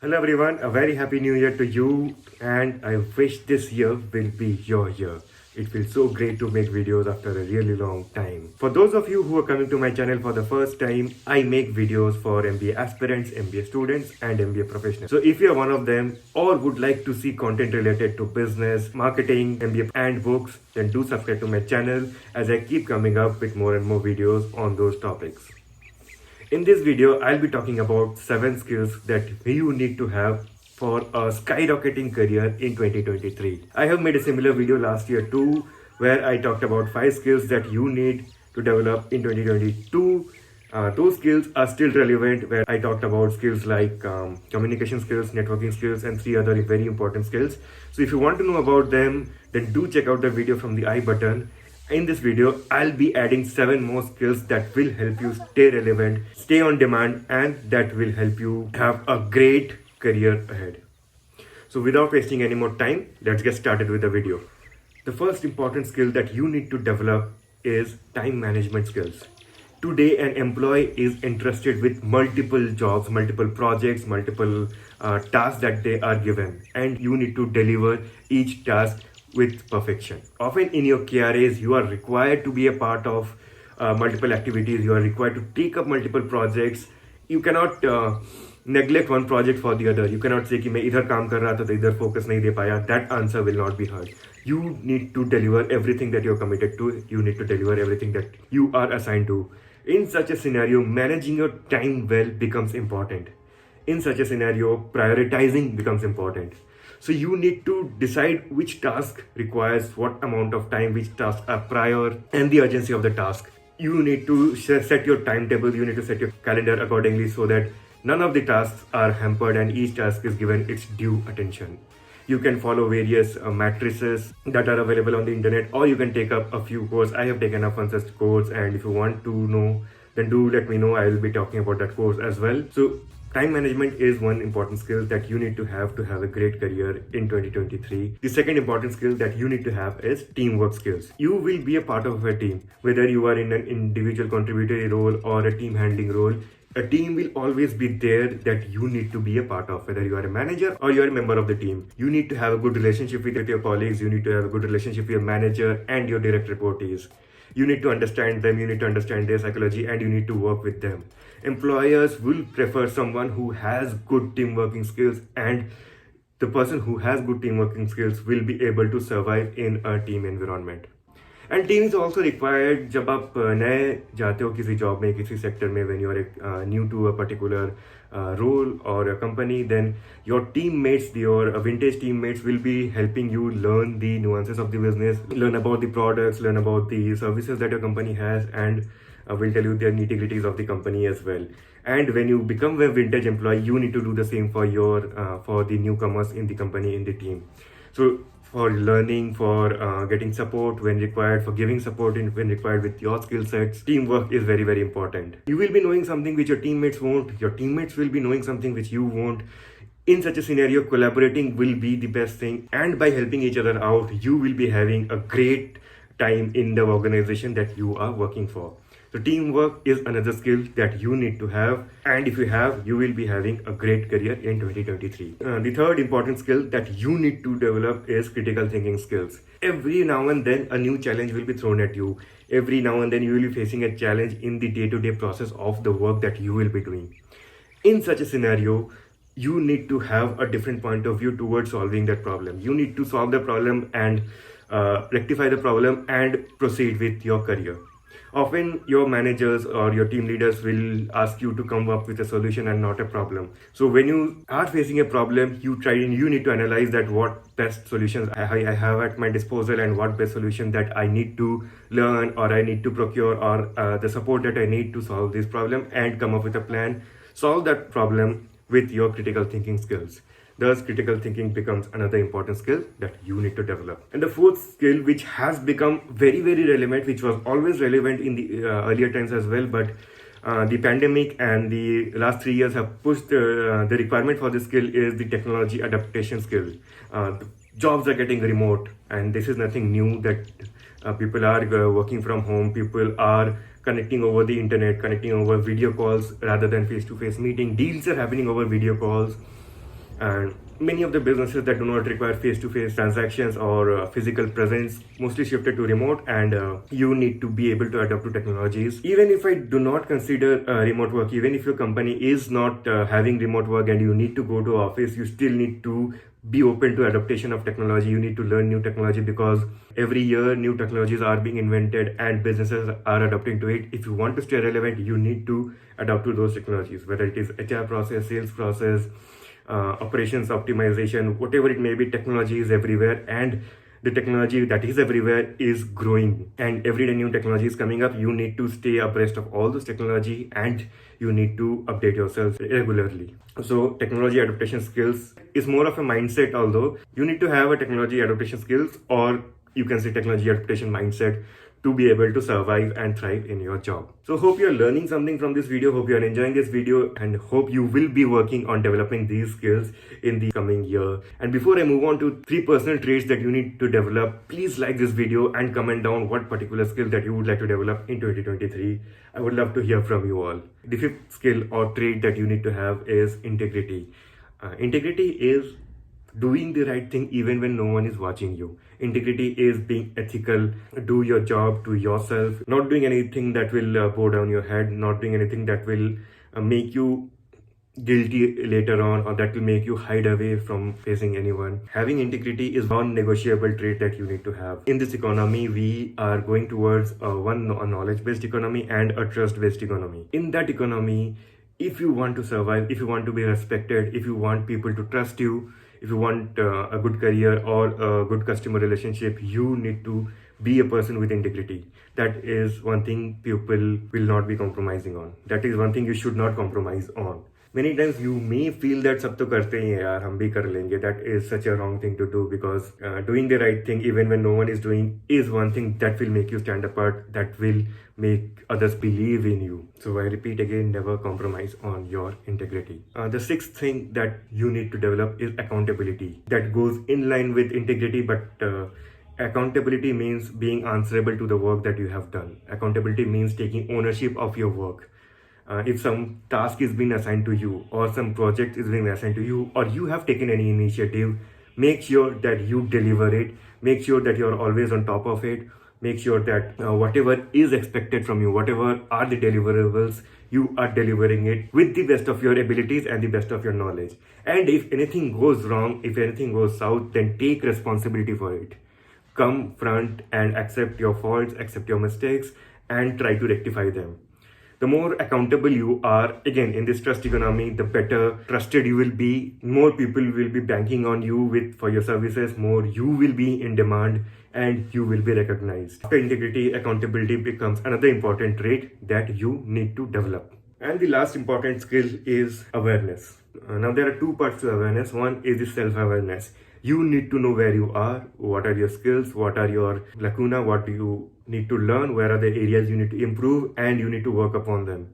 Hello everyone, a very happy new year to you, and I wish this year will be your year. It feels so great to make videos after a really long time. For those of you who are coming to my channel for the first time, I make videos for MBA aspirants, MBA students and MBA professionals. So if you are one of them or would like to see content related to business, marketing, MBA and books, then do subscribe to my channel as I keep coming up with more and more videos on those topics. In this video, I'll be talking about 7 skills that you need to have for a skyrocketing career in 2023. I have made a similar video last year too, where I talked about 5 skills that you need to develop in 2022. Those skills are still relevant, where I talked about skills like communication skills, networking skills, and 3 other very important skills. So if you want to know about them, then do check out the video from the I button. In this video, I'll be adding 7 more skills that will help you stay relevant, stay on demand, and that will help you have a great career ahead. So without wasting any more time, let's get started with the video. The first important skill that you need to develop is time management skills. Today, an employee is entrusted with multiple jobs, multiple projects, multiple tasks that they are given, and you need to deliver each task with perfection. Often in your KRAs, you are required to be a part of multiple activities. You are required to take up multiple projects. You cannot neglect one project for the other. You cannot say कि मैं इधर काम कर रहा था तो इधर focus नहीं दे पाया. That answer will not be heard. You need to deliver everything that you're committed to. You need to deliver everything that you are assigned to. In such a scenario, managing your time well becomes important. In such a scenario, prioritizing becomes important. So you need to decide which task requires what amount of time, which tasks are prior, and the urgency of the task. You need to set your timetable, you need to set your calendar accordingly so that none of the tasks are hampered and each task is given its due attention. You can follow various matrices that are available on the internet, or you can take up a few courses. I have taken up one such course, and if you want to know, then do let me know. I will be talking about that course as well. So time management is one important skill that you need to have a great career in 2023. The second important skill that you need to have is teamwork skills. You will be a part of a team, whether you are in an individual contributory role or a team handling role. A team will always be there that you need to be a part of, whether you are a manager or you are a member of the team. You need to have a good relationship with your colleagues. You need to have a good relationship with your manager and your direct reportees. You need to understand them, you need to understand their psychology, and you need to work with them. Employers will prefer someone who has good team working skills, and the person who has good team working skills will be able to survive in a team environment. And team is also required जब आप नए जाते हो किसी job में, किसी sector में, when you are new to a particular role or a company, then your teammates, your vintage teammates will be helping you learn the nuances of the business, learn about the products, learn about the services that your company has, and will tell you the nitty-gritties of the company as well. And when you become a vintage employee, you need to do the same for for the newcomers in the company, in the team. So for learning, for getting support when required, for giving support when required with your skill sets, teamwork is very, very important. You will be knowing something which your teammates won't. Your teammates will be knowing something which you won't. In such a scenario, collaborating will be the best thing. And by helping each other out, you will be having a great time in the organization that you are working for. So teamwork is another skill that you need to have, and if you have, you will be having a great career in 2023. The third important skill that you need to develop is critical thinking skills. Every now and then a new challenge will be thrown at you. Every now and then you will be facing a challenge in the day-to-day process of the work that you will be doing. In such a scenario, you need to have a different point of view towards solving that problem. You need to solve the problem and rectify the problem and proceed with your career. Often your managers or your team leaders will ask you to come up with a solution and not a problem. So when you are facing a problem, you need to analyze that what best solutions I have at my disposal, and what best solution that I need to learn or I need to procure, or the support that I need to solve this problem, and come up with a plan, solve that problem with your critical thinking skills. Thus, critical thinking becomes another important skill that you need to develop. And the fourth skill, which has become very, very relevant, which was always relevant in the earlier times as well, but the pandemic and the last 3 years have pushed the requirement for this skill, is the technology adaptation skill. Jobs are getting remote, and this is nothing new, that people are working from home, people are connecting over the internet, connecting over video calls rather than face-to-face meeting. Deals are happening over video calls. And many of the businesses that do not require face-to-face transactions or physical presence mostly shifted to remote, and you need to be able to adapt to technologies. Even if I do not consider remote work, even if your company is not having remote work and you need to go to office, you still need to be open to adaptation of technology. You need to learn new technology because every year new technologies are being invented and businesses are adapting to it. If you want to stay relevant, you need to adapt to those technologies, whether it is HR process, sales process, operations optimization, whatever it may be. Technology is everywhere, and the technology that is everywhere is growing, and every day new technology is coming up. You need to stay abreast of all this technology, and you need to update yourself regularly. So technology adaptation skills is more of a mindset, although you need to have a technology adaptation skills, or you can say technology adaptation mindset, to be able to survive and thrive in your job. So hope you're learning something from this video, hope you're enjoying this video, and hope you will be working on developing these skills in the coming year. And before I move on to 3 personal traits that you need to develop, please like this video and comment down what particular skill that you would like to develop in 2023. I would love to hear from you all. The 5th skill or trait that you need to have is integrity. Integrity is doing the right thing even when no one is watching you. Integrity is being ethical, do your job to yourself, not doing anything that will bow down your head, not doing anything that will make you guilty later on, or that will make you hide away from facing anyone. Having integrity is non-negotiable trait that you need to have. In this economy, we are going towards a knowledge-based economy and a trust-based economy. In that economy, if you want to survive, if you want to be respected, if you want people to trust you, if you want a good career or a good customer relationship, you need to be a person with integrity. That is one thing people will not be compromising on. That is one thing you should not compromise on. Many times you may feel that सब तो करते ही हैं यार, हम भी कर लेंगे. That is such a wrong thing to do, because doing the right thing even when no one is doing is one thing that will make you stand apart, that will make others believe in you. So I repeat again, never compromise on your integrity. The 6th thing that you need to develop is accountability. That goes in line with integrity, but accountability means being answerable to the work that you have done. Accountability means taking ownership of your work. If some task is being assigned to you, or some project is being assigned to you, or you have taken any initiative, make sure that you deliver it. Make sure that you're always on top of it. Make sure that whatever is expected from you, whatever are the deliverables, you are delivering it with the best of your abilities and the best of your knowledge. And if anything goes wrong, if anything goes south, then take responsibility for it. Come front and accept your faults, accept your mistakes, and try to rectify them. The more accountable you are, again, in this trust economy, the better trusted you will be. More people will be banking on you for your services. More you will be in demand, and you will be recognized. After integrity, accountability becomes another important trait that you need to develop. And the last important skill is awareness. Now there are 2 parts to awareness. One is the self-awareness. You need to know where you are, what are your skills, what are your lacuna, what do you need to learn, where are the areas you need to improve, and you need to work upon them.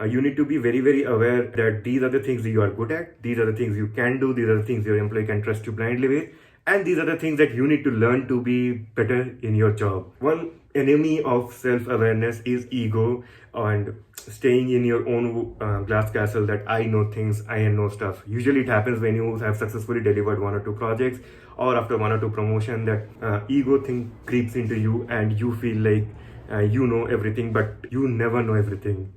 You need to be very, very aware that these are the things that you are good at, these are the things you can do, these are the things your employee can trust you blindly with, and these are the things that you need to learn to be better in your job. One enemy of self-awareness is ego and staying in your own glass castle, that I know things, I know stuff. Usually it happens when you have successfully delivered 1 or 2 projects, or after 1 or 2 promotion, that ego thing creeps into you and you feel like you know everything, but you never know everything.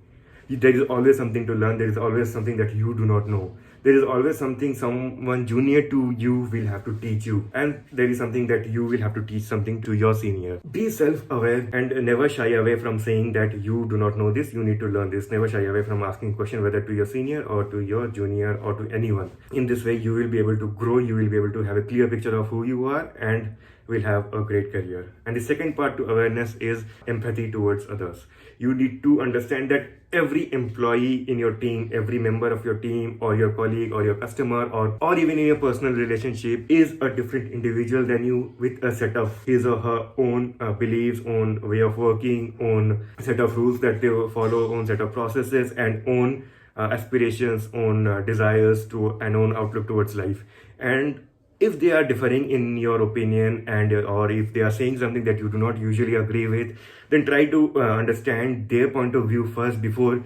There is always something to learn. There is always something that you do not know. There is always something someone junior to you will have to teach you, and there is something that you will have to teach something to your senior. Be self-aware and never shy away from saying that you do not know this, you need to learn this. Never shy away from asking question, whether to your senior or to your junior or to anyone. In this way, you will be able to grow, you will be able to have a clear picture of who you are, and will have a great career. And the second part to awareness is empathy towards others. You need to understand that every employee in your team, every member of your team, or your colleague, or your customer, or even in your personal relationship, is a different individual than you, with a set of his or her own beliefs, own way of working, own set of rules that they follow, own set of processes, and own aspirations, own desires, to an own outlook towards life. And if they are differing in your opinion, and or if they are saying something that you do not usually agree with, then try to understand their point of view first before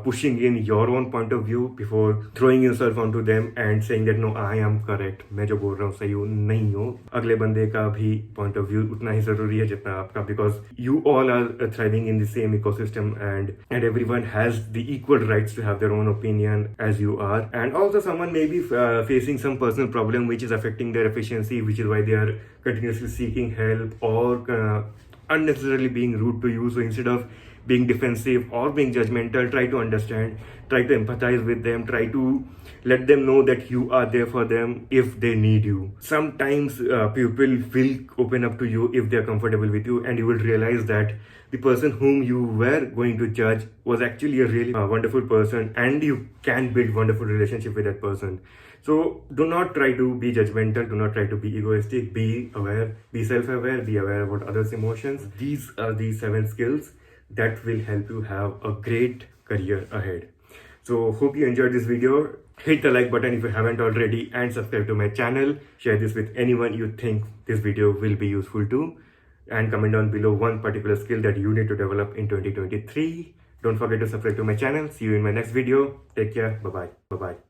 pushing in your own point of view, before throwing yourself onto them and saying that no, I am correct, मैं जो बोल रहा हूँ सही हूँ नहीं हूँ. अगले बंदे का भी point of view उतना ही जरूरी है जितना आपका, because you all are thriving in the same ecosystem, and everyone has the equal rights to have their own opinion as you are. And also someone may be facing some personal problem which is affecting their efficiency, which is why they are continuously seeking help, or unnecessarily being rude to you. So instead of being defensive or being judgmental, try to understand, try to empathize with them, try to let them know that you are there for them if they need you. Sometimes people will open up to you if they are comfortable with you, and you will realize that the person whom you were going to judge was actually a really wonderful person, and you can build wonderful relationship with that person. So do not try to be judgmental, do not try to be egoistic, be aware, be self-aware, be aware about others' emotions. These are the 7 skills that will help you have a great career ahead. So hope you enjoyed this video. Hit the like button if you haven't already, and subscribe to my channel. Share this with anyone you think this video will be useful to, and comment down below one particular skill that you need to develop in 2023. Don't forget to subscribe to my channel. See you in my next video. Take care. Bye bye. Bye bye.